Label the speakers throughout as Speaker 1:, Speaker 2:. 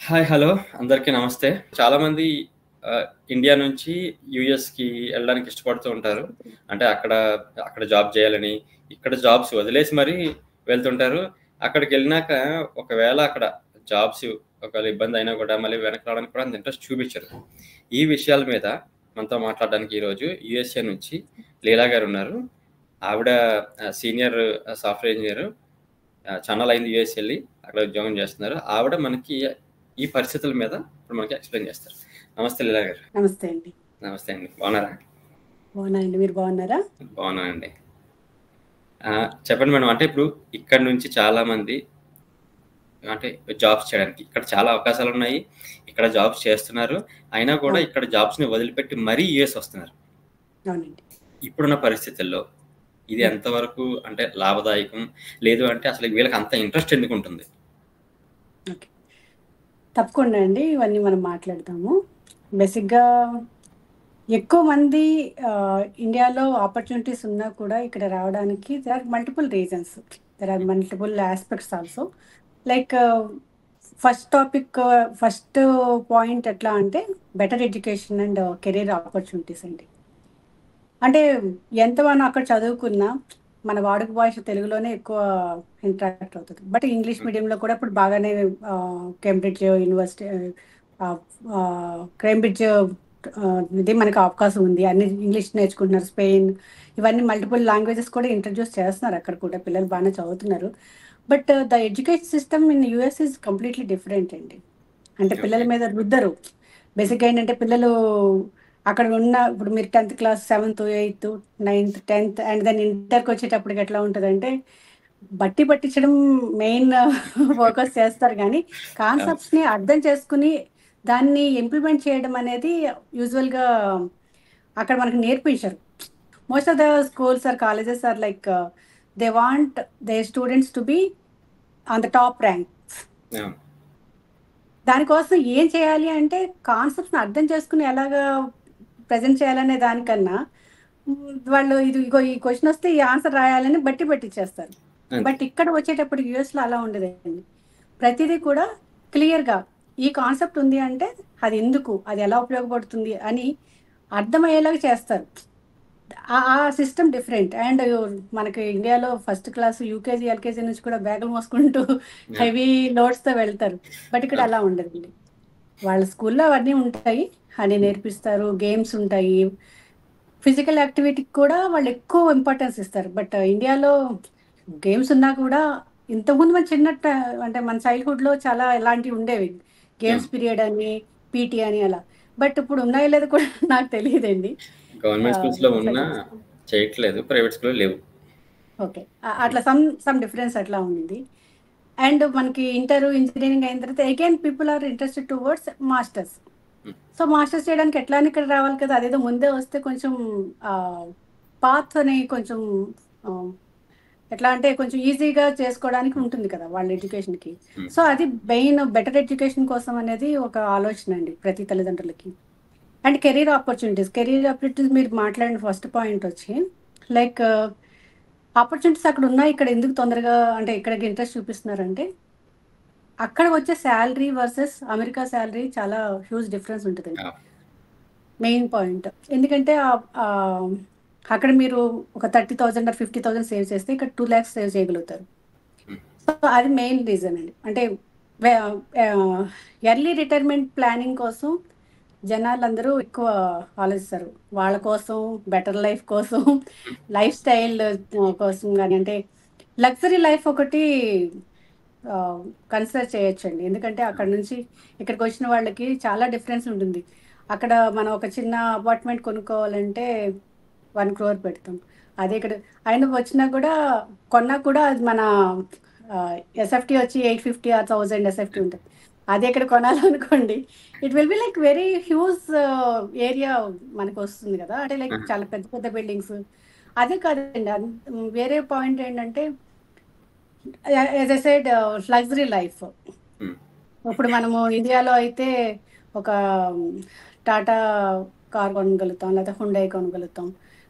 Speaker 1: Hi. Hello. అందరికీ నమస్తే. చాలామంది ఇండియా నుంచి యూఎస్‌కి ఎళ్ళడానికి ఇష్టపడుతూ ఉంటారు. అంటే అక్కడ జాబ్ చేయాలని, ఇక్కడ జాబ్స్ వదిలేసి మరీ వెళ్తుంటారు. అక్కడికెళ్ళినాక ఒకవేళ అక్కడ జాబ్స్ ఒకవేళ ఇబ్బందయినా కూడా మళ్ళీ వెనక్కి రావడానికి కూడా అంత ఇంట్రెస్ట్ చూపిచ్చరు. ఈ విషయాల మీద మనతో మాట్లాడడానికి ఈరోజు యూఎస్ఏ నుంచి లీలా గారున్నారు. ఆవిడ సీనియర్ సాఫ్ట్‌వేర్ ఇంజినీరు. చాన్నాళ్ళయింది యూఎస్ ఎళ్లి. అక్కడ ఉద్యోగం చేస్తున్నారు. ఆవిడ మనకి ఈ పరిస్థితుల మీద ఇప్పుడు మనకి ఎక్స్‌ప్లెయిన్ చేస్తారు. నమస్తే లీలా గారు.
Speaker 2: నమస్తే అండి.
Speaker 1: నమస్తే అండి. బాగున్నారా?
Speaker 2: బాగున్నానండి. మీరు బాగున్నారా?
Speaker 1: బాగున్నానండి. చెప్పండి మేడం. అంటే ఇప్పుడు ఇక్కడి నుంచి చాలామంది అంటే జాబ్స్ చేయడానికి ఇక్కడ చాలా అవకాశాలున్నాయి. ఇక్కడ జాబ్స్ చేస్తున్నారు. అయినా కూడా
Speaker 2: అవును.
Speaker 1: ఇక్కడ జాబ్స్‌ని వదిలిపెట్టి మరీ యూఎస్ వస్తున్నారు.
Speaker 2: అవునండి.
Speaker 1: ఇప్పుడున్న పరిస్థితుల్లో ఇది
Speaker 2: హ్మ్.
Speaker 1: ఎంతవరకు అంటే లాభదాయకం? లేదు అంటే అసలు వీళ్ళకి అంత ఇంట్రెస్ట్ ఎందుకుంటుంది?
Speaker 2: ఓకే. తప్పకుండా అండి. ఇవన్నీ మనం మాట్లాడదాము. బేసిక్‌గా ఎక్కువ మంది ఇండియాలో ఆపర్చునిటీస్ ఉన్నా కూడా ఇక్కడ రావడానికి there are multiple reasons. There are multiple aspects also. Like first point ఎట్లా అంటే better education and career opportunities అండి. అంటే ఎంత మనం అక్కడ చదువుకున్నా మన వాడుక భాష తెలుగులోనే ఎక్కువ ఇంటరాక్ట్ అవుతుంది. బట్ ఇంగ్లీష్ మీడియంలో కూడా ఇప్పుడు బాగానే కేంబ్రిడ్జ్ యూనివర్సిటీ కేంబ్రిడ్జ్ ఇది మనకు అవకాశం ఉంది. అన్ని ఇంగ్లీష్ నేర్చుకుంటున్నారు. స్పెయిన్ ఇవన్నీ మల్టిపుల్ లాంగ్వేజెస్ కూడా ఇంట్రడ్యూస్ చేస్తున్నారు. అక్కడ కూడా పిల్లలు బాగానే చదువుతున్నారు. But the education system in US is completely different అండి. అంటే పిల్లల
Speaker 1: ఓకే.
Speaker 2: మీద రుద్దరు. బేసిక్‌గా ఏంటంటే పిల్లలు అక్కడ ఉన్న ఇప్పుడు మీరు 10థ్ క్లాస్, 7థ్, 8థ్, 9థ్, 10థ్ అండ్ దెన్ ఇంటర్‌కొచ్చేటప్పటికి ఎట్లా ఉంటదంటే బట్టి పట్టించడం మెయిన్ ఫోకస్ చేస్తారు గానీ,
Speaker 1: అవును.
Speaker 2: కాన్సెప్ట్స్‌ని అర్థం చేసుకొని దాన్ని ఇంప్లిమెంట్ చేయడం అనేది యూజువల్‌గా అక్కడ మనకు నేర్పించరు. Most of the schools or colleges are like they want their students to be on the top rank.
Speaker 1: అవును.
Speaker 2: దానికోసం ఏం చేయాలి అంటే కాన్సెప్ట్స్‌ని అర్థం చేసుకొని ఎలాగా ప్రెజెంట్ చేయాలనే దానికన్నా వాళ్ళు ఇదిగో ఈ క్వెషన్ వస్తే ఈ ఆన్సర్ రాయాలని బట్టి పట్టిచ్చేస్తారు.
Speaker 1: అంతే.
Speaker 2: బట్ ఇక్కడ వచ్చేటప్పటికి యూఎస్‌లో అలా ఉండదండి. ప్రతిదీ కూడా క్లియర్‌గా ఈ కాన్సెప్ట్ ఉంది అంటే అది ఎందుకు? అది ఎలా ఉపయోగపడుతుంది? అని అర్థమయ్యేలాగా చేస్తారు. ఆ సిస్టమ్ డిఫరెంట్. అండ్ మనకి ఇండియాలో ఫస్ట్ క్లాస్ యూకేజీ, ఎల్‌కేజీ నుంచి కూడా బ్యాగులు మోసుకుంటూ
Speaker 1: అవును.
Speaker 2: హెవీ లోడ్స్‌తో వెళ్తారు. బట్ ఇక్కడ
Speaker 1: అవును.
Speaker 2: అలా ఉండదండి. వాళ్ళ స్కూల్లో అవన్నీ ఉంటాయి. అన్నీ నేర్పిస్తారు. గేమ్స్ ఉంటాయి. ఫిజికల్ యాక్టివిటీకి కూడా వాళ్ళు ఎక్కువ ఇంపార్టెన్స్ ఇస్తారు. బట్ ఇండియాలో గేమ్స్ ఉన్నా కూడా ఇంతకుముందు మన అంటే మన చైల్డ్‌హుడ్‌లో చాలా ఇలాంటివి ఉండేవి.
Speaker 1: అవును.
Speaker 2: గేమ్స్ పీరియడ్ అని, పీటీ అని అలా. బట్ ఇప్పుడు ఉన్నాయో లేదో కూడా నాకు తెలీదండి.
Speaker 1: గవర్నమెంట్ స్కూల్స్‌లో
Speaker 2: ఇట్లా
Speaker 1: ఉన్నా
Speaker 2: చేస్తాం.
Speaker 1: చేయట్లేదు. ప్రైవేట్ స్కూల్‌లో లేవు.
Speaker 2: ఓకే. అట్లా సమ్ డిఫరెన్స్ అట్లా ఉంది. అండ్ మనకి ఇంజినీరింగ్ అయిన తర్వాత again people are interested towards masters.
Speaker 1: Hmm.
Speaker 2: So, masters చేయడానికి ఎట్లా అని ఇక్కడ రావాలి కదా! అదేదో ముందే వస్తే కొంచెం పాత్ అని కొంచెం ఆహ్, ఎట్లా అంటే కొంచెం ఈజీగా చేసుకోవడానికి
Speaker 1: హ్మ్.
Speaker 2: ఉంటుంది కదా! వాళ్ళ ఎడ్యుకేషన్‌కి.
Speaker 1: హ్మ్.
Speaker 2: సో, అది బెటర్ ఎడ్యుకేషన్ కోసం అనేది ఒక ఆలోచన అండి ప్రతి తల్లిదండ్రులకి. అండ్ కెరీర్ ఆపర్చునిటీస్ మీరు మాట్లాడిన ఫస్ట్ పాయింట్ వచ్చి లైక్ ఆపర్చునిటీస్ అక్కడ ఉన్నాయి. ఇక్కడ ఎందుకు తొందరగా అంటే ఇక్కడికి ఇంట్రెస్ట్ చూపిస్తున్నారంటే, అక్కడ వచ్చే సాలరీ వర్సెస్ అమెరికా సాలరీ చాలా హ్యూజ్ డిఫరెన్స్ ఉంటదండి.
Speaker 1: అవును.
Speaker 2: Main point. ఎందుకంటే అక్కడ మీరు ఒక 30,000 ఆర్ 50,000 సేవ్ చేస్తే ఇక్కడ 2,00,000 సేవ్ చేయగలుగుతారు.
Speaker 1: హ్మ్.
Speaker 2: సో, అది మెయిన్ రీజన్ అండి. అంటే వె ఎర్లీ రిటైర్మెంట్ ప్లానింగ్ కోసం జనాలందరూ ఎక్కువ ఆలోచిస్తారు. వాళ్ళ కోసం, బెటర్ లైఫ్ కోసం, లైఫ్ స్టైల్ కోసం గాని అంటే లగ్జరీ లైఫ్ ఒకటి కన్సిడర్ చేయొచ్చండి. ఎందుకంటే అక్కడి నుంచి ఇక్కడికొచ్చిన వాళ్ళకి చాలా డిఫరెన్స్ ఉంటుంది. అక్కడ మనం ఒక చిన్న అపార్ట్మెంట్ కొనుక్కోవాలంటే 1,00,00,000 పెడతాం. అదే ఇక్కడ అయినా వచ్చినా కూడా కొన్నా కూడా అది మన ఎస్ఎఫ్టీ వచ్చి 850 ఆర్ 1000 ఎస్ఎఫ్టీ ఉంటది. అదే ఇక్కడ కొనాలనుకోండి it will be like very huge area మనకొస్తుంది కదా! అంటే లైక్
Speaker 1: ఆహా!
Speaker 2: చాలా పెద్ద పెద్ద బిల్డింగ్స్. అదే కాదండి. వేరే పాయింట్ ఏంటంటే as I said luxury life.
Speaker 1: Hmm.
Speaker 2: ఇప్పుడు మనము ఇండియాలో అయితే ఒక టాటా కార్ కొనగలుగుతాం. లేకపోతే హుండై కొనగలుగుతాం.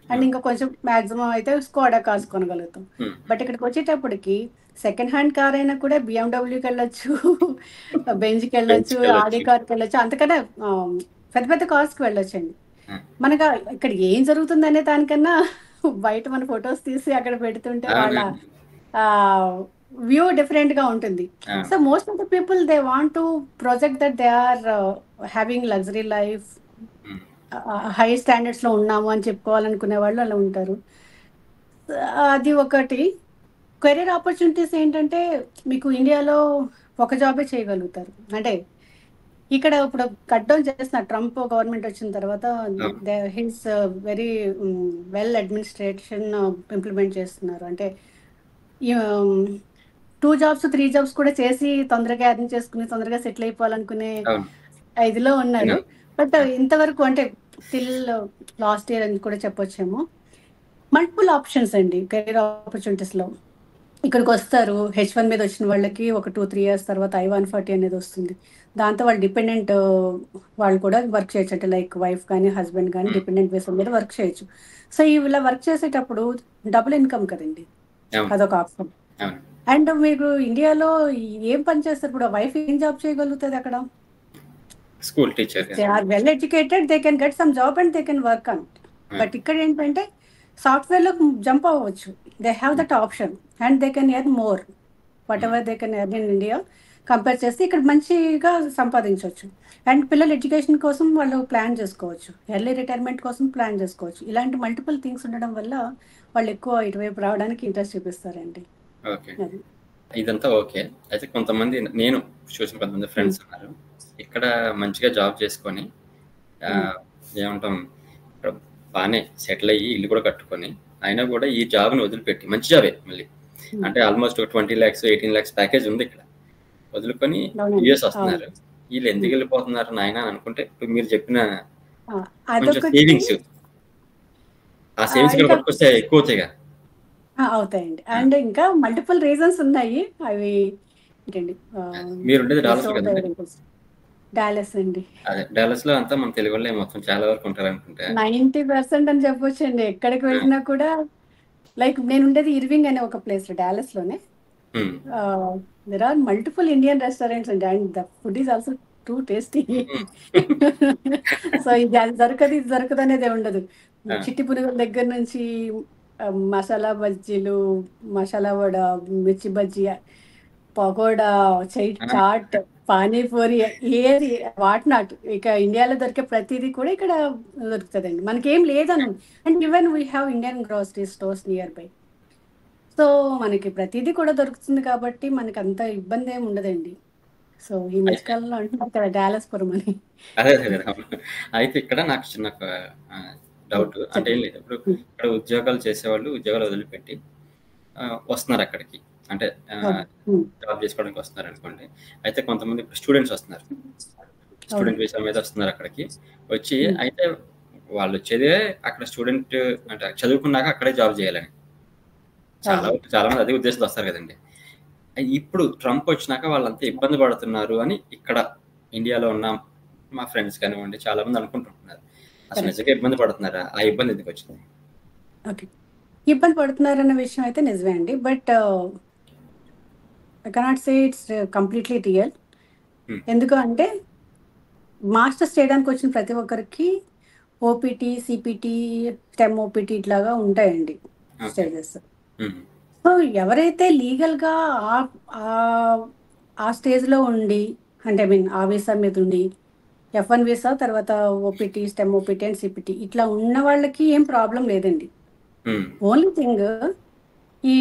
Speaker 2: అండ్
Speaker 1: అవును.
Speaker 2: ఇంకా కొంచెం మాక్సిమం అయితే స్కోడా కార్స్ కొనగలుగుతాం.
Speaker 1: హ్మ్.
Speaker 2: బట్ ఇక్కడికొచ్చేటప్పటికి సెకండ్ హ్యాండ్ కార్ అయినా కూడా బిఎండబ్ల్యూకి వెళ్ళొచ్చు, బెంజ్కి వెళ్ళొచ్చు, ఆడి
Speaker 1: పెంచుకెళ్ళొచ్చు.
Speaker 2: కార్కి వెళ్ళొచ్చు, అంతకన్నా పెద్ద పెద్ద కార్స్కి వెళ్ళొచ్చండి.
Speaker 1: ఆ,
Speaker 2: మనకు ఇక్కడ ఏం జరుగుతుంది అనే దానికన్నా బయట మన ఫొటోస్ తీసి అక్కడ పెడుతుంటే వాళ్ళ
Speaker 1: అవునండి.
Speaker 2: వ్యూ డిఫరెంట్ గా ఉంటుంది.
Speaker 1: Ah,
Speaker 2: so most of the people they want to project that they are having luxury life,
Speaker 1: um,
Speaker 2: high standards లో ఉన్నాము అని చెప్పుకోవాలనుకునే వాళ్ళు అలా ఉంటారు. అది ఒకటి. కెరీర్ ఆపర్చునిటీస్ ఏంటంటే మీకు ఇండియాలో ఒక జాబే చేయగలుగుతారు. అంటే ఇక్కడ ఇప్పుడు కట్ డౌన్ చేస్తున్నారు, ట్రంప్ గవర్నమెంట్ వచ్చిన తర్వాత
Speaker 1: అవును.
Speaker 2: His very well administration implement చేస్తున్నారు. అంటే 2 జాబ్స్ 3 జాబ్స్ కూడా చేసి తొందరగా అర్న్ చేసుకుని తొందరగా సెటిల్ అయిపోవాలనుకునే
Speaker 1: అవును.
Speaker 2: ఇదిలో ఉన్నారు.
Speaker 1: విన్నాను.
Speaker 2: బట్
Speaker 1: ఆ,
Speaker 2: ఇంతవరకు అంటే టిల్ లాస్ట్ ఇయర్ అని కూడా చెప్పొచ్చేమో, మల్టిపుల్ ఆప్షన్స్ అండి కెరీర్ ఆపర్చునిటీస్ లో. ఇక్కడికి వస్తారు, H1 మీద వచ్చిన వాళ్ళకి ఒక 2-3 years తర్వాత I-140 అనేది వస్తుంది. దాంతో వాళ్ళు డిపెండెంట్ వాళ్ళు కూడా వర్క్ చేయొచ్చు. అంటే లైక్ వైఫ్ కానీ హస్బెండ్ కానీ
Speaker 1: ఉమ్,
Speaker 2: డిపెండెంట్ బేస్ మీద వర్క్ చేయొచ్చు. సో ఇలా వర్క్ చేసేటప్పుడు డబుల్ ఇన్కమ్ కదండి,
Speaker 1: అవును.
Speaker 2: అదొక ఆప్షన్.
Speaker 1: అవును.
Speaker 2: అండ్ మీకు ఇండియాలో ఏం పని చేస్తారు ఇప్పుడు, వైఫ్ ఏం జాబ్ చేయగలుగుతుంది అక్కడ?
Speaker 1: స్కూల్ టీచర్ గా.
Speaker 2: They are well educated, they can get some job and they can work on.
Speaker 1: Ah,
Speaker 2: but ఇక్కడ ఏంటంటే సాఫ్ట్వేర్ లో జంప్ అవ్వచ్చు, they have that option and they can earn more what
Speaker 1: um,
Speaker 2: ever they can earn in India compare చేస్తే ఇక్కడ మంచిగా సంపాదించవచ్చు. And పిల్లల education కోసం వాళ్ళు ప్లాన్ చేసుకోవచ్చు, ఎర్లీ రిటైర్మెంట్ కోసం ప్లాన్ చేసుకోవచ్చు. ఇలాంటి మల్టిపుల్ థింగ్స్ ఉండడం వల్ల వాళ్ళు ఎక్కువ ఇటువైపు రావడానికి ఇంట్రెస్ట్ చూపిస్తారండి.
Speaker 1: ఓకే.
Speaker 2: అది.
Speaker 1: ఇదంతా ఓకే. అయితే కొంతమంది నేను చూసిన కొంతమంది
Speaker 2: ఉమ్,
Speaker 1: ఫ్రెండ్స్ ఉన్నారు. ఇక్కడ మంచిగా జాబ్ చేసుకొని ఆ,
Speaker 2: ఉమ్,
Speaker 1: ఏమంటాం, ఇక్కడ బాగానే సెటిల్ అయ్యి ఇల్లు కూడా కట్టుకొని అయినా కూడా ఈ జాబ్ని వదిలిపెట్టి, మంచి జాబే మళ్ళీ,
Speaker 2: ఉమ్.
Speaker 1: అంటే ఆల్మోస్ట్ 20 lakhs 18 lakhs ప్యాకేజ్ ఉంది ఇక్కడ, వదులుకొని
Speaker 2: అవునండి,
Speaker 1: యూఎస్
Speaker 2: అవును.
Speaker 1: వస్తున్నారు. వీళ్ళు ఎందుకు
Speaker 2: ఉమ్.
Speaker 1: వెళ్ళిపోతున్నారు నాయన అని అనుకుంటే, ఇప్పుడు మీరు చెప్పిన కొంచెం
Speaker 2: అదొకటి.
Speaker 1: సేవింగ్స్, ఆ సేవింగ్స్ ఇక్కడ
Speaker 2: ఇంకా
Speaker 1: పట్టుకొస్తే ఎక్కువ అవుతాయిగా.
Speaker 2: అవుతాయండి.
Speaker 1: ఆ,
Speaker 2: అండ్ ఇంకా మల్టిపుల్ రీజన్స్ ఉన్నాయి. అవి ఏంటండి,
Speaker 1: మీరు ఉండేది డాలస్ లో
Speaker 2: రిసోర్ట్
Speaker 1: కదండి?
Speaker 2: డాలస్ అండి.
Speaker 1: అదే డాలస్ లో అంతా మన తెలుగు వాళ్ళే మొత్తం చాలా వరకు ఉంటారు అనుకుంటా.
Speaker 2: 90% అని చెప్పొచ్చండి. ఎక్కడికి
Speaker 1: ఆ,
Speaker 2: వెళ్ళినా కూడా లైక్ నేను ఉండేది ఇర్వింగ్ అనే ఒక ప్లేస్ డాలస్ లోనే.
Speaker 1: Um,
Speaker 2: there are multiple Indian restaurants అండి, and the food is also too tasty.
Speaker 1: Um,
Speaker 2: so ఇది అది దొరకదు ఇది దొరకదు అనేది ఉండదు.
Speaker 1: ఆ,
Speaker 2: చిట్టి పునుగుల దగ్గర నుంచి మసాలా బజ్జీలు, మసాలా వడ, మిర్చి బజ్జీ, పకోడా,
Speaker 1: ఆ,
Speaker 2: చాట్, పానీపూరి, ఏది వాట్ నాట్, ఇక ఇండియాలో దొరికే ప్రతిదీ కూడా ఇక్కడ దొరుకుతుందండి. మనకేం లేదను. And even we have Indian grocery stores nearby. So మనకి ప్రతిదీ కూడా దొరుకుతుంది కాబట్టి మనకి అంత ఇబ్బంది ఏమి ఉండదండి. సో ఈ
Speaker 1: అయితే
Speaker 2: మధ్యకాలంలో అంటున్నారు కదా డాలస్ పురం అని.
Speaker 1: అదే అదే అదే, అవును. అయితే ఇక్కడ నాకు చిన్న డౌట్, అంటే ఏం
Speaker 2: చెప్పండి.
Speaker 1: లేదు, ఇప్పుడు ఇక్కడ ఉద్యోగాలు చేసేవాళ్ళు ఉద్యోగాలు వదిలిపెట్టి ఆ, వస్తున్నారు అక్కడికి, అంటే జాబ్ చేసుకోవడానికి వస్తున్నారు అనుకోండి. అయితే కొంతమంది ఇప్పుడు స్టూడెంట్స్ వస్తున్నారు, స్టూడెంట్ వీసా మీద వస్తున్నారు అక్కడికి. వచ్చి అయితే వాళ్ళు వచ్చేదే అక్కడ స్టూడెంట్, అంటే చదువుకున్నాక అక్కడే జాబ్ చేయాలని చాలా మంది అదే ఉద్దేశంతో వస్తారు కదండి. ఇప్పుడు ట్రంప్ వచ్చినాక వాళ్ళంతా ఇబ్బంది పడుతున్నారు అని ఇక్కడ ఇండియాలో ఉన్న మా ఫ్రెండ్స్ కానివ్వండి చాలా మంది అనుకుంటున్నారు. అసలు నిజంగా ఇబ్బంది పడుతున్నారా? ఆ ఇబ్బంది ఎందుకు వచ్చింది?
Speaker 2: ఓకే, ఇబ్బంది పడుతున్నారన్న విషయం అయితే నిజమే అండి. But I cannot say it's completely real. ఎందుకు అంటే మాస్టర్స్ చేయడానికి వచ్చిన ప్రతి ఒక్కరికి ఓపీటీ, సిపిటి, స్టెమ్ ఓపీటీ ఇట్లాగా ఉంటాయండి స్టేజెస్. సో ఎవరైతే లీగల్గా ఆ స్టేజ్లో ఉండి, అంటే ఐ మీన్ ఆ వీసా మీద ఉండి, F1 వీసా తర్వాత OPT, stem OPT and CPT ఇట్లా ఉన్న వాళ్ళకి ఏం ప్రాబ్లం లేదండి. ఓన్లీ థింగ్ ఈ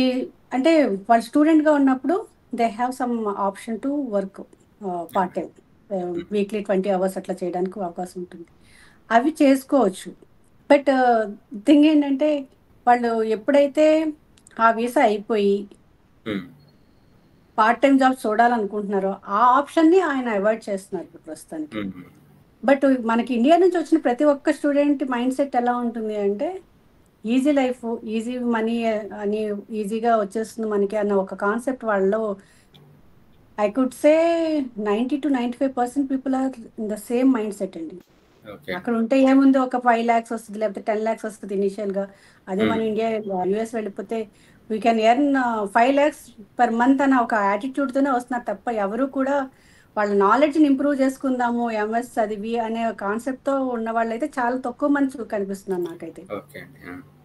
Speaker 2: అంటే వాళ్ళు స్టూడెంట్గా ఉన్నప్పుడు they have some option to work part time, weekly 20 hours అట్లా చేయడానికి అవకాశం ఉంటుంది. అవి చేసుకోవచ్చు. బట్ థింగ్ ఏంటంటే వాళ్ళు ఎప్పుడైతే ఆ వీసా అయిపోయి పార్ట్ టైం జాబ్ చూడాలనుకుంటున్నారో ఆ ఆప్షన్ని ఆయన అవాయిడ్ చేస్తున్నారు ఇప్పుడు ప్రస్తుతానికి. బట్ మనకి ఇండియా నుంచి వచ్చిన ప్రతి ఒక్క స్టూడెంట్ మైండ్ సెట్ ఎలా ఉంటుంది అంటే ఈజీ లైఫ్, ఈజీ మనీ అని, ఈజీగా వచ్చేస్తుంది మనకి అన్న ఒక కాన్సెప్ట్ వాళ్ళలో. I could say 90-95% people are in the same mind set అండి. అక్కడ ఉంటే ఏముంది, ఒక 5 lakhs వస్తుంది లేకపోతే 10 lakhs వస్తుంది ఇనిషియల్ గా. అదే మన ఇండియా యుఎస్ వెళ్ళిపోతే we can earn 5 lakhs per month అన్న ఒక యాటిట్యూడ్తోనే వస్తున్నారు తప్ప ఎవరు కూడా వాళ్ళ నాలెడ్జ్ని ఇంప్రూవ్ చేసుకుందాము ఎంఎస్ చదివి అనే కాన్సెప్ట్తో ఉన్న వాళ్ళు అయితే చాలా తక్కువ మంది కనిపిస్తున్నారు నాకైతే.
Speaker 1: ఓకే అండి.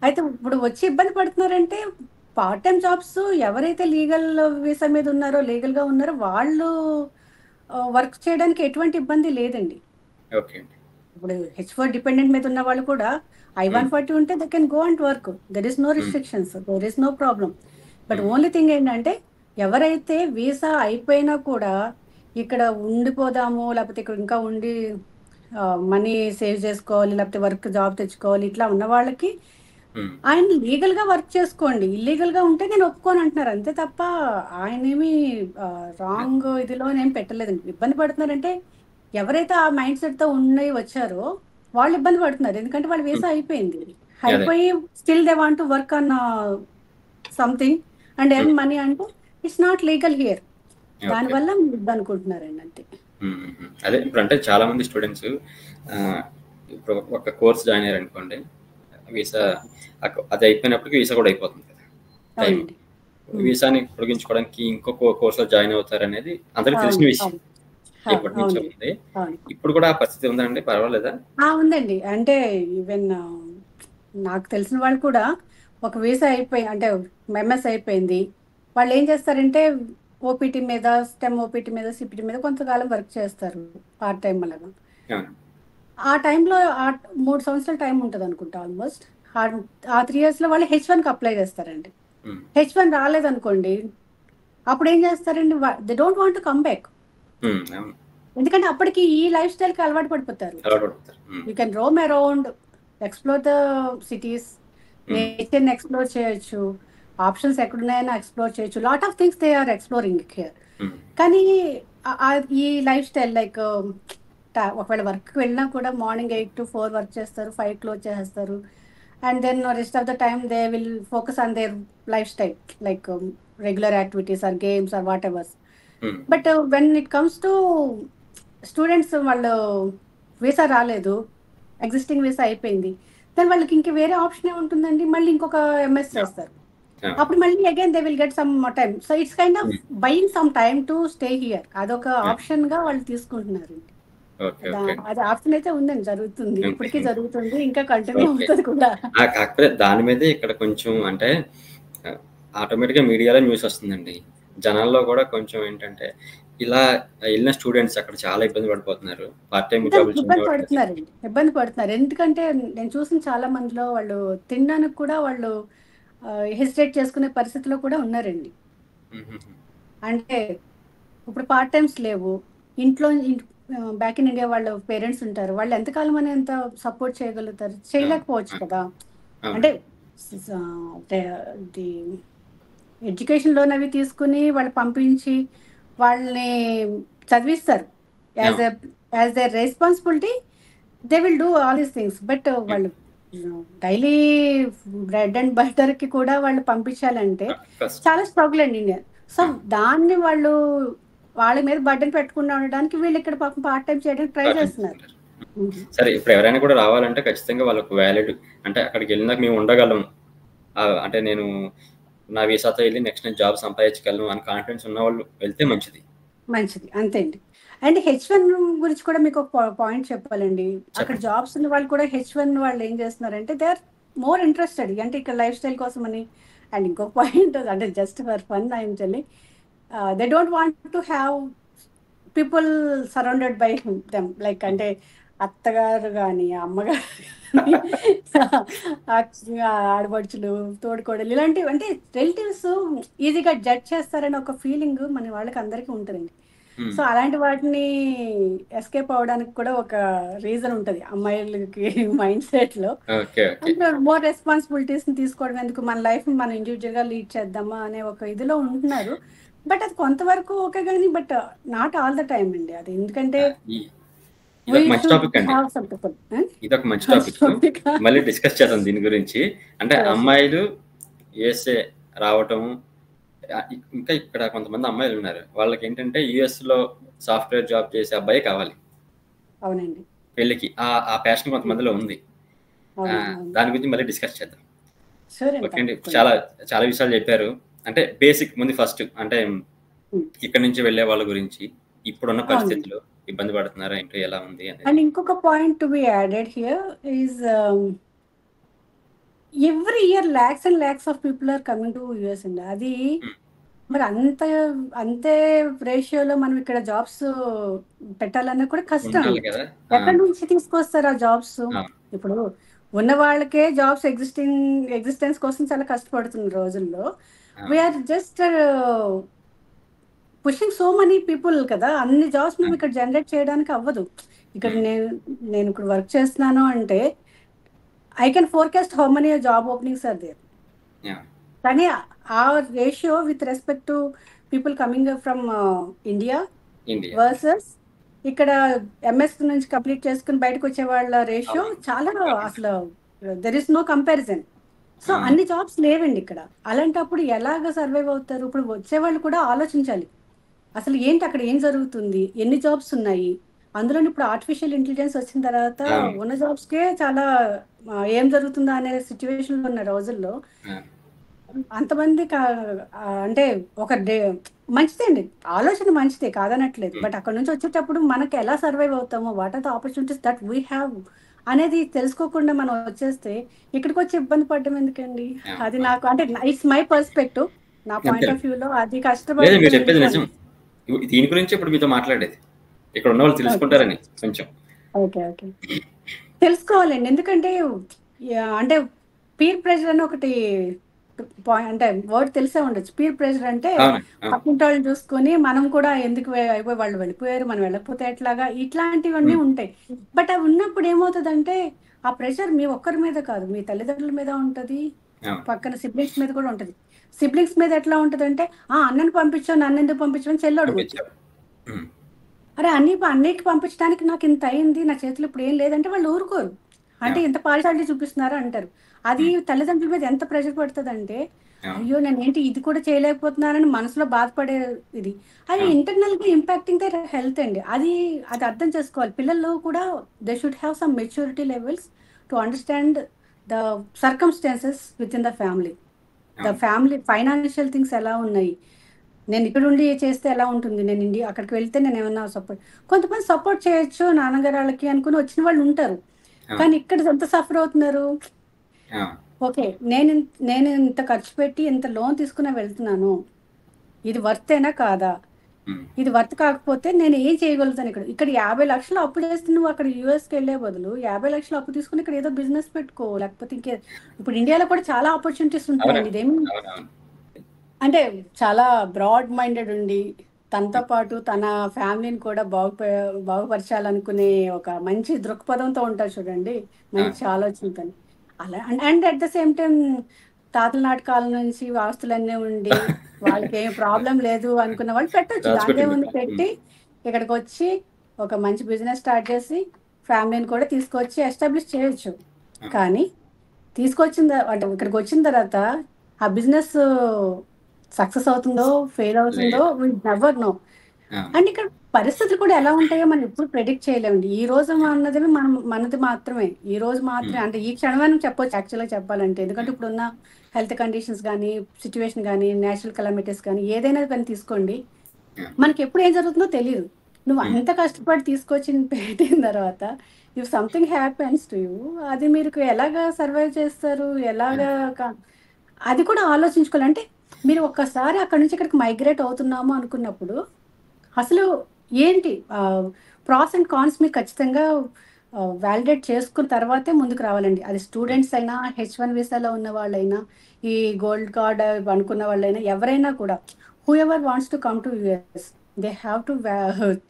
Speaker 2: అయితే ఇప్పుడు వచ్చి ఇబ్బంది పడుతున్నారంటే పార్ట్ టైం జాబ్స్ ఎవరైతే లీగల్ వీసా మీద ఉన్నారో లీగల్గా ఉన్నారో వాళ్ళు వర్క్ చేయడానికి ఎటువంటి ఇబ్బంది లేదండి.
Speaker 1: ఓకే అండి.
Speaker 2: ఇప్పుడు H4 డిపెండెంట్ మీద ఉన్న వాళ్ళు కూడా I-140 ఉంటే they can go and work, there is no restrictions, there is no problem. But only thing ఏంటంటే ఎవరైతే వీసా అయిపోయినా కూడా ఇక్కడ ఉండిపోదాము లేకపోతే ఇక్కడ ఇంకా ఉండి మనీ సేవ్ చేసుకోవాలి లేకపోతే వర్క్ జాబ్ తెచ్చుకోవాలి ఇట్లా ఉన్న వాళ్ళకి ఆయన లీగల్గా వర్క్ చేసుకోండి, ఇల్లీగల్గా ఉంటే నేను ఒప్పుకోను అంటున్నారు అంతే తప్ప ఆయన ఏమి రాంగ్ ఇదిలో ఏం పెట్టలేదండి. ఇబ్బంది పడుతున్నారంటే ఎవరైతే ఆ మైండ్ సెట్తో ఉన్నాయి వచ్చారో వాళ్ళు ఇబ్బంది పడుతున్నారు, ఎందుకంటే వాళ్ళ వీసా అయిపోయింది, అయిపోయి still they want to work on something and earn money అంటే ఇట్స్ నాట్ లీగల్ హియర్, దానివల్ల ఇబ్బంది అనుకుంటున్నారండి అంతే.
Speaker 1: అదే ఇప్పుడు అంటే చాలా మంది స్టూడెంట్స్ ఇప్పుడు ఒక కోర్స్ జాయిన్ అయ్యారు అనుకోండి, వీసా అది అయిపోయినప్పటికీ వీసా కూడా అయిపోతుంది కదా టైం, వీసాని పొడిగించుకోవడానికి ఇంకొక కోర్సులో జాయిన్ అవుతారు అనేది అందరికి తెలిసిన విషయం, ఎప్పటి నుంచో ఉంది. ఇప్పుడు కూడా ఆ పరిస్థితి ఉందండి, పర్వాలేదా?
Speaker 2: ఉందండి, అంటే ఈవెన్ నాకు తెలిసిన వాళ్ళు కూడా ఒక వీసా అయిపోయి అంటే ఎంఎస్ అయిపోయింది, వాళ్ళు ఏం చేస్తారంటే ఓపీటీ మీద స్టెమ్ ఓపీటీ మీద సిపిటీ మీద కొంతకాలం వర్క్ చేస్తారు పార్ట్ టైం అలాగా. ఆ టైంలో 3 సంవత్సరాల టైం ఉంటుంది అనుకుంటా ఆల్మోస్ట్. ఆ 3 yearsలో వాళ్ళు H1కి అప్లై చేస్తారండి. H1 రాలేదనుకోండి అప్పుడు ఏం చేస్తారండి, they don't want to come back, ఎందుకంటే అప్పటికి ఈ లైఫ్ స్టైల్కి అలవాటు పడిపోతారు. You can roam around, explore the cities, నేచర్ని ఎక్స్ప్లోర్ చేయొచ్చు, ఆప్షన్స్ ఎక్కడున్నాయని ఎక్స్ప్లోర్ చేయొచ్చు, lot of things they are exploring here. కానీ ఈ లైఫ్ స్టైల్ లైక్ ఒకవేళ వర్క్కి వెళ్ళినా కూడా మార్నింగ్ 8 to 4 వర్క్ చేస్తారు, 5 క్లోజ్ చేస్తారు, and then rest of the time they will focus on their life style like regular activities or games or whatever. But when it comes to students, వాళ్ళు visa రాలేదు, existing visa అయిపోయింది, then వాళ్ళకి ఇంక వేరే option ఏముంటుందండి, మళ్ళీ ఇంకొక MS చేస్తారు, అప్పుడు మళ్ళీ again they will get some time. So it's kind of buying some time to stay here, అదొక ఆప్షన్ గా వాళ్ళు తీసుకుంటున్నారు. అది ఆప్షన్ అయితే ఉందండి, జరుగుతుంది, ఇప్పటికీ జరుగుతుంది, ఇంకా కంటిన్యూ అవుతుంది కూడా.
Speaker 1: కాకపోతే దాని మీద ఇక్కడ కొంచెం అంటే ఆటోమేటిక్గా మీడియాలో న్యూస్ వస్తుందండి, జనాల్లో కూడా కొంచెం ఏంటంటే ఇలా వెళ్ళిన స్టూడెంట్స్ అక్కడ చాలా ఇబ్బంది పడిపోతున్నారు, పార్ట్ టైం జాబ్
Speaker 2: ఇబ్బంది పడుతున్నారు. ఎందుకంటే నేను చూసిన చాలా మందిలో వాళ్ళు తినడానికి కూడా వాళ్ళు హెసిటేట్ చేసుకునే పరిస్థితిలో కూడా ఉన్నారండి. అంటే ఇప్పుడు పార్ట్ టైమ్స్ లేవు, ఇంట్లో బ్యాక్ ఇన్ ఇండియా వాళ్ళ పేరెంట్స్ ఉంటారు, వాళ్ళు ఎంతకాలం అని ఎంత సపోర్ట్ చేయగలుగుతారు, చేయలేకపోవచ్చు కదా. అంటే ఎడ్యుకేషన్ లోన్ అవి తీసుకుని వాళ్ళు పంపించి వాళ్ళని చదివిస్తారు, as the responsibility they will do all these things. But వాళ్ళు డైలీ బ్రెడ్ అండ్ బటర్ కి కూడా వాళ్ళు పంపించాలంటే చాలా స్ట్రగుల్ అండి ఇండియా. సో దాన్ని వాళ్ళు వాళ్ళ మీద బర్డెన్ పెట్టకుండా ఉండడానికి వీళ్ళు ఇక్కడ పాపం పార్ట్ టైం చేయడానికి ట్రై చేస్తున్నారు.
Speaker 1: సరే, ఇప్పుడు ఎవరైనా కూడా రావాలంటే ఖచ్చితంగా వాళ్ళకు వ్యాలిడ్ అంటే అక్కడికి వెళ్ళినాక మేము ఉండగలం, అంటే నేను నా వీసాతో వెళ్ళి నెక్స్ట్ నేను జాబ్ సంపాదించగలను అని కాన్ఫిడెన్స్ ఉన్న వాళ్ళు వెళ్తే మంచిది.
Speaker 2: అంతే అండి. అండ్ H1 గురించి కూడా మీకు ఒక పాయింట్ చెప్పాలండి. అక్కడ జాబ్స్ ఉన్న వాళ్ళు కూడా H1 వాళ్ళు ఏం చేస్తున్నారంటే దే ఆర్ మోర్ ఇంట్రెస్టెడ్, అంటే ఇక్కడ లైఫ్ స్టైల్ కోసం అని. అండ్ ఇంకొక పాయింట్ అంటే just for fun I'm telling, they don't want to have people surrounded by them, like అంటే అత్తగారు కానీ అమ్మగారు ఆడపడుచులు తోడుకోడలు ఇలాంటివి, అంటే రిలేటివ్స్ ఈజీగా జడ్జ్ చేస్తారని ఒక ఫీలింగ్ మన వాళ్ళకి అందరికీ ఉంటుందండి. సో అలాంటి వాటిని ఎస్కేప్ అవడానికి కూడా ఒక రీజన్ ఉంటుంది అమ్మాయిలకి మైండ్ సెట్ లో. మోర్ రెస్పాన్సిబిలిటీస్ ని తీసుకోవడం ఎందుకు, మన లైఫ్ మనం ఇండివిజువల్ గా లీడ్ చేద్దామా అనే ఒక ఇదిలో ఉంటున్నారు. బట్ అది కొంతవరకు ఓకే కానీ but not all the time అండి అది, ఎందుకంటే
Speaker 1: ఇదొక మంచి టాపిక్, మళ్ళీ డిస్కస్ చేద్దాం దీని గురించి. అంటే అమ్మాయిలు యుఎస్ఏ రావటం, ఇంకా ఇక్కడ కొంతమంది అమ్మాయిలు ఉన్నారు, వాళ్ళకి ఏంటంటే యుఎస్ లో సాఫ్ట్వేర్ జాబ్ చేసే అబ్బాయి కావాలి పెళ్లికి, ఆ ప్యాషన్ కొంతమందిలో ఉంది. దాని గురించి మళ్ళీ డిస్కస్ చేద్దాం.
Speaker 2: షూర్ అండి,
Speaker 1: ఓకే అండి.
Speaker 2: తప్పకుండా.
Speaker 1: చాలా చాలా విషయాలు చెప్పారు. అంటే బేసిక్ ముందు ఫస్ట్ అంటే
Speaker 2: ఉమ్,
Speaker 1: ఇక్కడి నుంచి వెళ్ళే వాళ్ళ గురించి ఇప్పుడున్న
Speaker 2: అవునండి.
Speaker 1: పరిస్థితులు ఇబ్బంది పడుతున్నారా ఏంటో ఎలా ఉంది అనేది.
Speaker 2: అండ్ ఇంకొక point to be added here is every year lakhs and lakhs of people are coming to US అండి. అది
Speaker 1: ఉమ్,
Speaker 2: మరి అంతే రేషియోలో మనం ఇక్కడ జాబ్స్ పెట్టాలన్నా కూడా కష్టం
Speaker 1: ఉండాలి
Speaker 2: అండి.
Speaker 1: కదా.
Speaker 2: ఎక్కడి నుంచి తీసుకొస్తారు ఆ జాబ్స్?
Speaker 1: ఆ,
Speaker 2: ఇప్పుడు ఉన్న వాళ్ళకే జాబ్స్ ఎగ్జిస్టెన్స్ కోసం చాలా కష్టపడుతున్న రోజుల్లో
Speaker 1: ah,
Speaker 2: we're just pushing so many people కదా. అన్ని జాబ్స్
Speaker 1: ఆ,
Speaker 2: మేము ఇక్కడ జనరేట్ చేయడానికి అవ్వదు. ఇక్కడ
Speaker 1: ఉమ్,
Speaker 2: నేను ఇక్కడ వర్క్ చేస్తున్నాను అంటే I can forecast how many job openings are there.
Speaker 1: Yeah,
Speaker 2: కానీ ఆ ratio with respect to people coming from India
Speaker 1: India.
Speaker 2: Versus ఇక్కడ ఎంఎస్ నుంచి కంప్లీట్ చేసుకుని బయటకు వచ్చే వాళ్ళ రేషియో
Speaker 1: అవును.
Speaker 2: చాలా
Speaker 1: అవునండి.
Speaker 2: అసలు there is no comparison. So
Speaker 1: ah,
Speaker 2: అన్ని జాబ్స్ లేవండి ఇక్కడ. అలాంటప్పుడు ఎలాగ సర్వైవ్ అవుతారు? ఇప్పుడు వచ్చే వాళ్ళు కూడా ఆలోచించాలి, అసలు ఏంటి అక్కడ ఏం జరుగుతుంది, ఎన్ని జాబ్స్ ఉన్నాయి. అందులో ఇప్పుడు ఆర్టిఫిషియల్ ఇంటెలిజెన్స్ వచ్చిన తర్వాత
Speaker 1: అవును.
Speaker 2: ఉన్న జాబ్స్కే చాలా ఏం జరుగుతుందా అనే సిచ్యువేషన్లో ఉన్న రోజుల్లో
Speaker 1: ఆ,
Speaker 2: అంతమంది అంటే ఒక డే మంచిదే అండి, ఆలోచన మంచిదే కాదనట్లేదు.
Speaker 1: ఉమ్,
Speaker 2: బట్ అక్కడ నుంచి వచ్చేటప్పుడు మనకి ఎలా సర్వైవ్ అవుతామో, what are the opportunities that we have అనేది తెలుసుకోకుండా మనం వచ్చేస్తే ఇక్కడికి వచ్చి ఇబ్బంది పడడం ఎందుకండి?
Speaker 1: ఆ,
Speaker 2: అది
Speaker 1: ఆ.
Speaker 2: నాకు అంటే ఇట్స్ మై పర్స్పెక్టివ్, నా పాయింట్
Speaker 1: అంతేనండి.
Speaker 2: ఆఫ్ వ్యూలో అది
Speaker 1: లేదు మీరు
Speaker 2: కష్టపడడం
Speaker 1: చెప్పేది
Speaker 2: ఎందుకు
Speaker 1: నిజం.
Speaker 2: అని.
Speaker 1: దీని గురించి ఇప్పుడు మీతో మాట్లాడేది ఇక్కడ ఉన్న వాళ్ళు
Speaker 2: ఓకే
Speaker 1: తెలుసుకుంటారని కొంచెం.
Speaker 2: ఓకే ఓకే తెలుసుకోవాలండి. ఎందుకంటే అంటే పీర్ ప్రెషర్ అని ఒకటి అంటే వర్డ్ తెలిసే ఉండొచ్చు. పీర్ ప్రెషర్ అంటే
Speaker 1: అవును. అవును.
Speaker 2: పక్కింటి వాళ్ళని చూసుకొని మనం కూడా ఎందుకు అయిపోయి వాళ్ళు వెళ్ళిపోయారు, మనం వెళ్ళకపోతే ఎట్లాగా, ఇట్లాంటివన్నీ
Speaker 1: ఉమ్,
Speaker 2: ఉంటాయి. బట్ అవి ఉన్నప్పుడు ఏమవుతుందంటే ఆ ప్రెషర్ మీ ఒక్కరి మీద కాదు, మీ తల్లిదండ్రుల మీద ఉంటుంది,
Speaker 1: అవును.
Speaker 2: పక్కన సిబ్లింగ్స్ మీద కూడా ఉంటుంది. సిబ్లింగ్స్ మీద ఎట్లా ఉంటుందంటే అన్నని పంపించావు, నన్ను ఎందుకు పంపించమని చెల్లి అడుగుద్ది.
Speaker 1: పంపించారు. ఉమ్,
Speaker 2: అరే అన్నికి పంపించడానికి నాకు ఇంత అయింది, నా చేతిలో ఇప్పుడు ఏం లేదంటే వాళ్ళు ఊరుకోరు. అంటే
Speaker 1: అవును.
Speaker 2: ఇంత పార్షాలిటీ చూపిస్తున్నారా అంటారు. అది
Speaker 1: ఉమ్,
Speaker 2: తల్లిదండ్రుల మీద ఎంత ప్రెషర్ పడుతుంది అంటే
Speaker 1: అవును.
Speaker 2: అయ్యో నేను ఏంటి ఇది కూడా చేయలేకపోతున్నానని మనసులో బాధపడే ఇది. అది
Speaker 1: అవును.
Speaker 2: ఇంటర్నల్ గా ఇంపాక్టింగ్ దర్ హెల్త్ అండి. అది అర్థం చేసుకోవాలి పిల్లలు కూడా. They should have some maturity levels to understand the circumstances with in the family. The
Speaker 1: అవును.
Speaker 2: ఫ్యామిలీ ఫైనాన్షియల్ థింగ్స్ ఎలా ఉన్నాయి, నేను ఇక్కడ ఉండి చేస్తే ఎలా ఉంటుంది, నేను ఇండియా అక్కడికి వెళ్తే నేను ఏమన్నా సపోర్ట్, కొంతమంది సపోర్ట్ చేయొచ్చు నాన్నగారు వాళ్ళకి అనుకుని వచ్చిన వాళ్ళు ఉంటారు.
Speaker 1: అవును.
Speaker 2: కానీ ఇక్కడ ఎంత సఫర్ అవుతున్నారు.
Speaker 1: అవును.
Speaker 2: ఓకే, నేను ఇంత ఖర్చు పెట్టి ఇంత లోన్ తీసుకుని వెళ్తున్నాను, ఇది వర్తేనా కాదా?
Speaker 1: ఉమ్,
Speaker 2: ఇది వర్త్ కాకపోతే నేను ఏం చేయగలుగుతాను? ఇక్కడ ఇక్కడ 50 లక్షలు అప్పు చేస్తే నువ్వు అక్కడ యూఎస్కి వెళ్ళే బదులు 50 లక్షలు అప్పు తీసుకుని ఇక్కడ ఏదో బిజినెస్ పెట్టుకో, లేకపోతే ఇప్పుడు ఇండియాలో కూడా చాలా ఆపర్చునిటీస్ ఉంటాయండి.
Speaker 1: అవునండి.
Speaker 2: ఇదేమి
Speaker 1: అవునవును.
Speaker 2: అంటే చాలా బ్రాడ్ మైండెడ్ ఉండి తనతో పాటు తన ఫ్యామిలీని కూడా బాగుపరచాలనుకునే ఒక మంచి దృక్పథంతో ఉంటారు చూడండి,
Speaker 1: అవును.
Speaker 2: మంచి ఆలోచనతో. అలా and at the same time తాతల నాటి కాలం నుంచి ఆస్తులన్నీ ఉండి వాళ్ళకి ఏం ప్రాబ్లం లేదు అనుకున్న వాళ్ళు పెట్టొచ్చు, దాందే
Speaker 1: రాజుకుంటుంది
Speaker 2: ఉంది
Speaker 1: ఇక్కడ.
Speaker 2: పెట్టి ఇక్కడికి వచ్చి ఒక మంచి బిజినెస్ స్టార్ట్ చేసి ఫ్యామిలీని కూడా తీసుకొచ్చి ఎస్టాబ్లిష్ చేయొచ్చు.
Speaker 1: అవును.
Speaker 2: కానీ అంటే ఇక్కడికి వచ్చిన తర్వాత ఆ బిజినెస్ సక్సెస్ అవుతుందో ఫెయిల్ అవుతుందో
Speaker 1: లేదు.
Speaker 2: We never know.
Speaker 1: అవును.
Speaker 2: అండ్ ఇక్కడ పరిస్థితులు కూడా ఎలా ఉంటాయో మనం ఎప్పుడు ప్రెడిక్ట్ చేయలేమండి. ఈ రోజు అన్నది మనది మాత్రమే, ఈ రోజు మాత్రమే.
Speaker 1: ఉమ్,
Speaker 2: అంటే ఈ క్షణమని చెప్పొచ్చు యాక్చువల్గా చెప్పాలంటే, ఎందుకంటే ఇప్పుడున్న హెల్త్ కండిషన్స్ కానీ, సిచ్యువేషన్ కానీ, నేచురల్ కెలామిటీస్ కానీ, ఏదైనా కానీ తీసుకోండి,
Speaker 1: అవును.
Speaker 2: మనకి ఎప్పుడు ఏం జరుగుతుందో తెలియదు. నువ్వు
Speaker 1: ఉమ్,
Speaker 2: అంత కష్టపడి తీసుకొచ్చి పెట్టిన తర్వాత if something happens to you, అది మీరు ఎలాగా సర్వైవ్ చేస్తారు, ఎలాగా
Speaker 1: అవును.
Speaker 2: అది కూడా ఆలోచించుకోవాలి. అంటే మీరు ఒక్కసారి అక్కడ నుంచి ఇక్కడికి మైగ్రేట్ అవుతున్నాము అనుకున్నప్పుడు అసలు ఏంటి ప్రాస్ అండ్ కాన్స్ మీరు ఖచ్చితంగా వ్యాలిడేట్ చేసుకున్న తర్వాతే ముందుకు రావాలండి. అది
Speaker 1: ఉమ్,
Speaker 2: స్టూడెంట్స్ అయినా, H1 వీసాలో ఉన్న వాళ్ళైనా, ఈ గోల్డ్ కార్డ్ అనుకున్న వాళ్ళైనా, ఎవరైనా కూడా whoever wants to come to US, they have to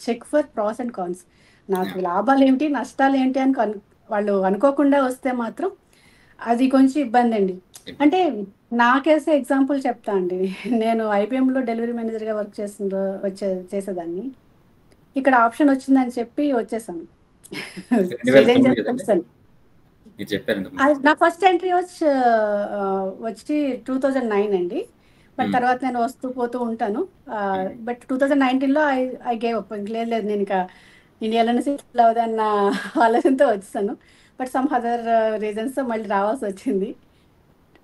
Speaker 2: check for pros and cons. నాకు
Speaker 1: అవును.
Speaker 2: లాభాలు ఏంటి, నష్టాలు ఏంటి అని వాళ్ళు అనుకోకుండా వస్తే మాత్రం అది కొంచెం ఇబ్బంది అండి.
Speaker 1: ఇబ్బంది.
Speaker 2: అంటే నా కేసే ఎగ్జాంపుల్ చెప్తా అండి. నేను ఐబిఎంలో డెలివరీ మేనేజర్గా వర్క్ చేసేదాన్ని. ఇక్కడ ఆప్షన్ వచ్చిందని చెప్పి వచ్చేసాను.
Speaker 1: 2009
Speaker 2: శ్రీరేంజర్
Speaker 1: కదండి
Speaker 2: వచ్చాను.
Speaker 1: మీరు చెప్పారు ఇంతకుముందు.
Speaker 2: నా ఫస్ట్ ఎంట్రీ వచ్చి 2009 అండి. బట్
Speaker 1: ఉమ్,
Speaker 2: తర్వాత నేను వస్తూ పోతూ ఉంటాను.
Speaker 1: ఉమ్,
Speaker 2: బట్ 2019లో ఐ గేవ్ అప్. లేదు లేదు, నేను ఇంకా ఇండియాలోనే సెటిల్ అవుదన్న ఆలోచనతో వచ్చేసాను. బట్ సమ్ అదర్ రీజన్స్ మళ్ళీ రావాల్సి వచ్చింది.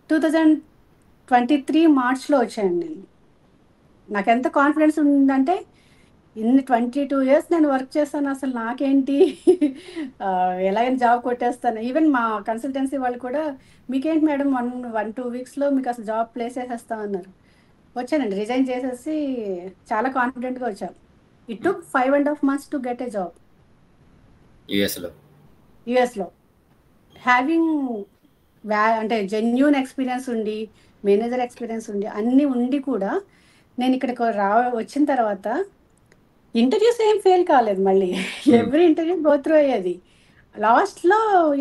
Speaker 2: 2023 మార్చ్లో వచ్చాను నేను. నాకు ఎంత కాన్ఫిడెన్స్ ఉందంటే ఇన్ని 22 ఇయర్స్ నేను వర్క్ చేస్తాను, అసలు నాకేంటి ఎలాగైనా జాబ్ కొట్టేస్తాను. ఈవెన్ మా కన్సల్టెన్సీ వాళ్ళు కూడా మీకేంటి మేడం 1-2 వీక్స్లో మీకు అసలు జాబ్ ప్లేస్ చేసేస్తామన్నారు. వచ్చానండి, రిజైన్ చేసేసి చాలా కాన్ఫిడెంట్గా వచ్చాను. It took 5.5 months to get a job
Speaker 1: యుఎస్లో.
Speaker 2: యుఎస్లో. హ్యావింగ్ అంటే జెన్యూన్ ఎక్స్పీరియన్స్ ఉండి, మేనేజర్ ఎక్స్పీరియన్స్ ఉండి, అన్నీ ఉండి కూడా నేను ఇక్కడికి వచ్చిన తర్వాత ఇంటర్వ్యూస్ ఏం ఫెయిల్ కాలేదు. మళ్ళీ ఎవ్రీ ఇంటర్వ్యూ గో త్రూ అయ్యేది. లాస్ట్లో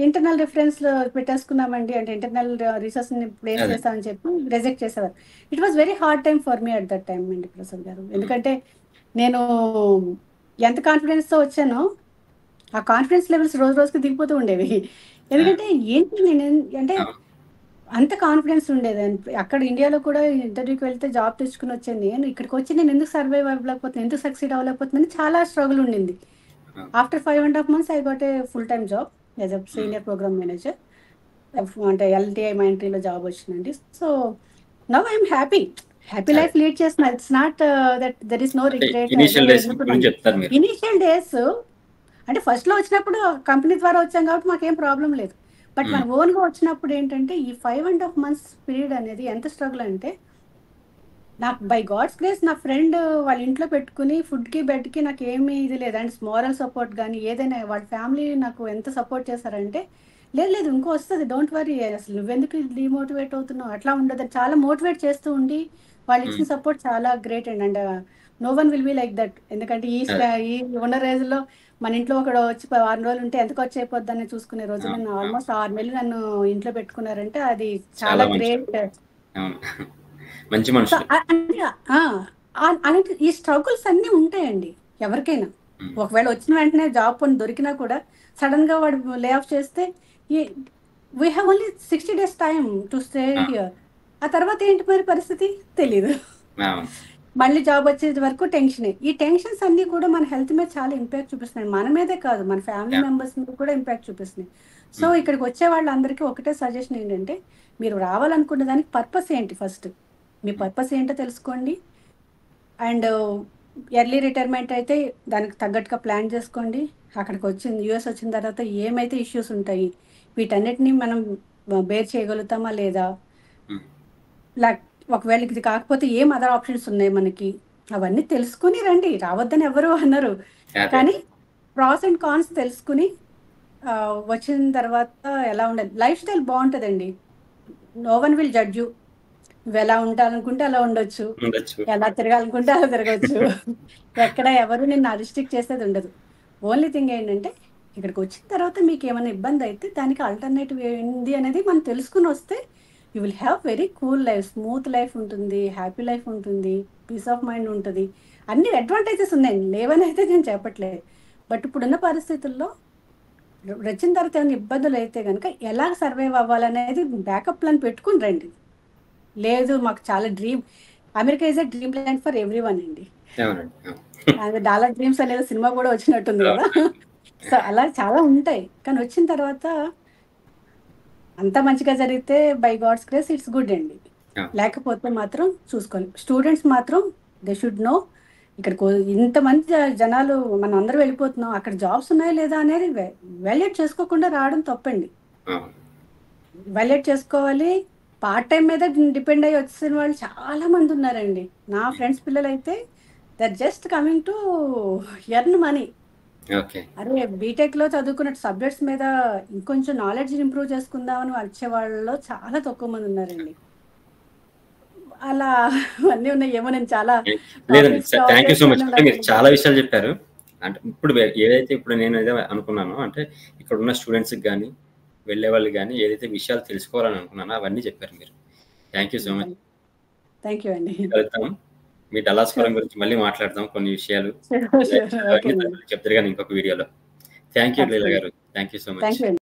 Speaker 2: ఇంటర్నల్ రిఫరెన్స్ పెట్టేసుకున్నామండి, అంటే ఇంటర్నల్ రీసెర్చ్ని ప్లేస్
Speaker 1: అదే.
Speaker 2: చేస్తామని చెప్పి రిజెక్ట్ చేసేవారు. It was very hard time for me at that time అండి ప్రసాద్ గారు. ఎందుకంటే నేను ఎంత కాన్ఫిడెన్స్తో వచ్చానో ఆ కాన్ఫిడెన్స్ లెవెల్స్ రోజు రోజుకి దిగిపోతూ ఉండేవి. ఎందుకంటే ఏంటి నేను అంటే
Speaker 1: అవును.
Speaker 2: అంత కాన్ఫిడెన్స్ ఉండేది. అక్కడ ఇండియాలో కూడా ఇంటర్వ్యూకి వెళ్తే జాబ్ తెచ్చుకుని వచ్చాను. నేను ఇక్కడికి వచ్చి నేను ఎందుకు సర్వైవ్ అవ్వలేకపోతున్నాను, ఎందుకు సక్సీడ్ అవ్వలేకపోతున్నాను, చాలా స్ట్రగుల్ ఉండింది.
Speaker 1: అవును.
Speaker 2: After 5.5 months I got a full time job as a senior program manager. అంటే ఎల్టీఐ మైంట్రీలో జాబ్ వచ్చిందండి. సో నవ్ ఐఎమ్ హ్యాపీ
Speaker 1: అదే.
Speaker 2: లైఫ్ లీడ్ చేస్తున్నా. It's not that there is no
Speaker 1: అంటే
Speaker 2: రిగ్రెట్.
Speaker 1: ఇనీషియల్ డేస్ గురించి చెప్తారు మీరు.
Speaker 2: ఇనీషియల్ డేస్ అంటే ఫస్ట్లో వచ్చినప్పుడు కంపెనీ ద్వారా వచ్చాం కాబట్టి మాకేం ప్రాబ్లం లేదు. బట్ మన ఓన్గా వచ్చినప్పుడు ఏంటంటే ఈ 5.5 months పీరియడ్ అనేది ఎంత స్ట్రగుల్ అంటే, నాకు బై గాడ్స్ గ్రేస్ నా ఫ్రెండ్ వాళ్ళ ఇంట్లో పెట్టుకుని ఫుడ్కి బెడ్కి నాకు ఏమీ ఇది లేదు. అండ్ మోరల్ సపోర్ట్ కానీ ఏదైనా వాళ్ళ ఫ్యామిలీ నాకు ఎంత సపోర్ట్ చేశారంటే, లేదు ఇంకో వస్తుంది, డోంట్ వరీ, అసలు నువ్వెందుకు డిమోటివేట్ అవుతున్నావు, అట్లా ఉండదు, చాలా మోటివేట్ చేస్తూ ఉండి వాళ్ళు ఇచ్చిన సపోర్ట్ చాలా గ్రేట్ అండి. And no one will be like that. ఎందుకంటే ఈ ఉన్న రోజుల్లో మన ఇంట్లో ఒకడు వచ్చి 6 రోజులు ఉంటే ఎంత ఖర్చు అయిపోద్దని చూసుకునే రోజు నేను ఆల్మోస్ట్ 6 నెలలు నన్ను ఇంట్లో పెట్టుకున్నారంటే అది చాలా గ్రేట్.
Speaker 1: అవును, మంచి మనుషులు.
Speaker 2: అలాంటి ఈ స్ట్రగుల్స్ అన్నీ ఉంటాయండి ఎవరికైనా. ఒకవేళ వచ్చిన వెంటనే జాబ్ పని దొరికినా కూడా సడన్ గా వాడు లే ఆఫ్ చేస్తే we have only 60 days time to stay here. ఆ తర్వాత ఏంటి మరి పరిస్థితి తెలీదు. మళ్ళీ జాబ్ వచ్చేది వరకు టెన్షనే. ఈ టెన్షన్స్ అన్ని కూడా మన హెల్త్ మీద చాలా ఇంపాక్ట్ చూపిస్తున్నాయి. మన మీదే కాదు, మన ఫ్యామిలీ మెంబర్స్ మీద కూడా ఇంపాక్ట్ చూపిస్తున్నాయి. సో ఇక్కడికి వచ్చే వాళ్ళందరికీ ఒకటే సజెషన్ ఏంటంటే, మీరు రావాలనుకున్న దానికి పర్పస్ ఏంటి, ఫస్ట్ మీ పర్పస్ ఏంటో తెలుసుకోండి. అండ్ ఎర్లీ రిటైర్మెంట్ అయితే దానికి తగ్గట్టుగా ప్లాన్ చేసుకోండి. అక్కడికి యూఎస్ వచ్చిన తర్వాత ఏమైతే ఇష్యూస్ ఉంటాయి వీటన్నిటిని మనం బేర్ చేయగలుగుతామా లేదా, ఒకవేళ ఇది కాకపోతే ఏం అదర్ ఆప్షన్స్ ఉన్నాయి మనకి, అవన్నీ తెలుసుకుని రండి. రావద్దని ఎవరు అన్నారు, కానీ ప్రాస్ అండ్ కాన్స్ తెలుసుకుని వచ్చిన తర్వాత ఎలా ఉండాలి, లైఫ్ స్టైల్ బాగుంటుందండి. No one will judge you. నువ్వు ఎలా ఉండాలనుకుంటే అలా ఉండొచ్చు, ఎలా తిరగాలనుకుంటే అలా తిరగచ్చు. ఎక్కడ ఎవరు నిన్ను రిస్ట్రిక్ట్ చేసేది ఉండదు. ఓన్లీ థింగ్ ఏంటంటే, ఇక్కడికి వచ్చిన తర్వాత మీకు ఏమైనా ఇబ్బంది అయితే దానికి ఆల్టర్నేటివ్ ఏంది అనేది మనం తెలుసుకుని వస్తే you will have very cool life, smooth life ఉంటుంది, హ్యాపీ లైఫ్ ఉంటుంది, పీస్ ఆఫ్ మైండ్ ఉంటుంది. అన్ని అడ్వాంటేజెస్ ఉన్నాయి, లేవని అయితే నేను చెప్పట్లేదు. బట్ ఇప్పుడున్న పరిస్థితుల్లో వచ్చిన తర్వాత ఏమైనా ఇబ్బందులు అయితే కనుక ఎలా సర్వైవ్ అవ్వాలనేది బ్యాకప్ ప్లాన్ పెట్టుకుని రండి. లేదు మాకు చాలా dream, America is a dream land for every one అండి. డాలర్ డ్రీమ్స్ అనేది సినిమా కూడా వచ్చినట్టుంది కదా. సో అలా చాలా ఉంటాయి, కానీ వచ్చిన తర్వాత అంత మంచిగా జరిగితే by God's grace it's good అండి. లేకపోతే మాత్రం చూసుకోవాలి. స్టూడెంట్స్ మాత్రం దే షుడ్ నో, ఇక్కడ ఇంతమంది జనాలు మనం అందరూ వెళ్ళిపోతున్నాం, అక్కడ జాబ్స్ ఉన్నాయా లేదా అనేది వాల్యుయేట్ చేసుకోకుండా రావడం తప్పండి. వాల్యుయేట్ చేసుకోవాలి. పార్ట్ టైం మీద డిపెండ్ అయ్యి వచ్చిన వాళ్ళు చాలా మంది ఉన్నారండి. నా ఫ్రెండ్స్ పిల్లలు అయితే they're just coming to earn money. అరే బీటెక్ లో చదువుకున్న సబ్జెక్ట్స్ మీద ఇంకొంచెం నాలెడ్జ్ ఇంప్రూవ్ చేసుకుందామని వచ్చే వాళ్ళలో చాలా తక్కువ మంది ఉన్నారండి. అలా అన్నీ ఉన్నాయి. ఏమో నేను చాలా
Speaker 1: లేదండి, థ్యాంక్ యూ సో మచ్. అంటే మీరు చాలా విషయాలు చెప్పారు. అంటే ఇప్పుడు ఏదైతే ఇప్పుడు నేను ఏదో అనుకున్నానో, అంటే ఇక్కడ ఉన్న స్టూడెంట్స్కి కానీ వెళ్ళే వాళ్ళు కానీ ఏదైతే విషయాలు తెలుసుకోవాలని అనుకున్నానో అవన్నీ చెప్పారు మీరు. Thank you so much.
Speaker 2: Thank you అండి.
Speaker 1: వెళ్తాం మీ డల్లాస్ ఫోరం గురించి మళ్ళీ మాట్లాడదాం, కొన్ని విషయాలు చెప్తారు కానీ ఇంకొక వీడియోలో. థ్యాంక్ యూ లీలా గారు, థ్యాంక్ యూ సో మచ్.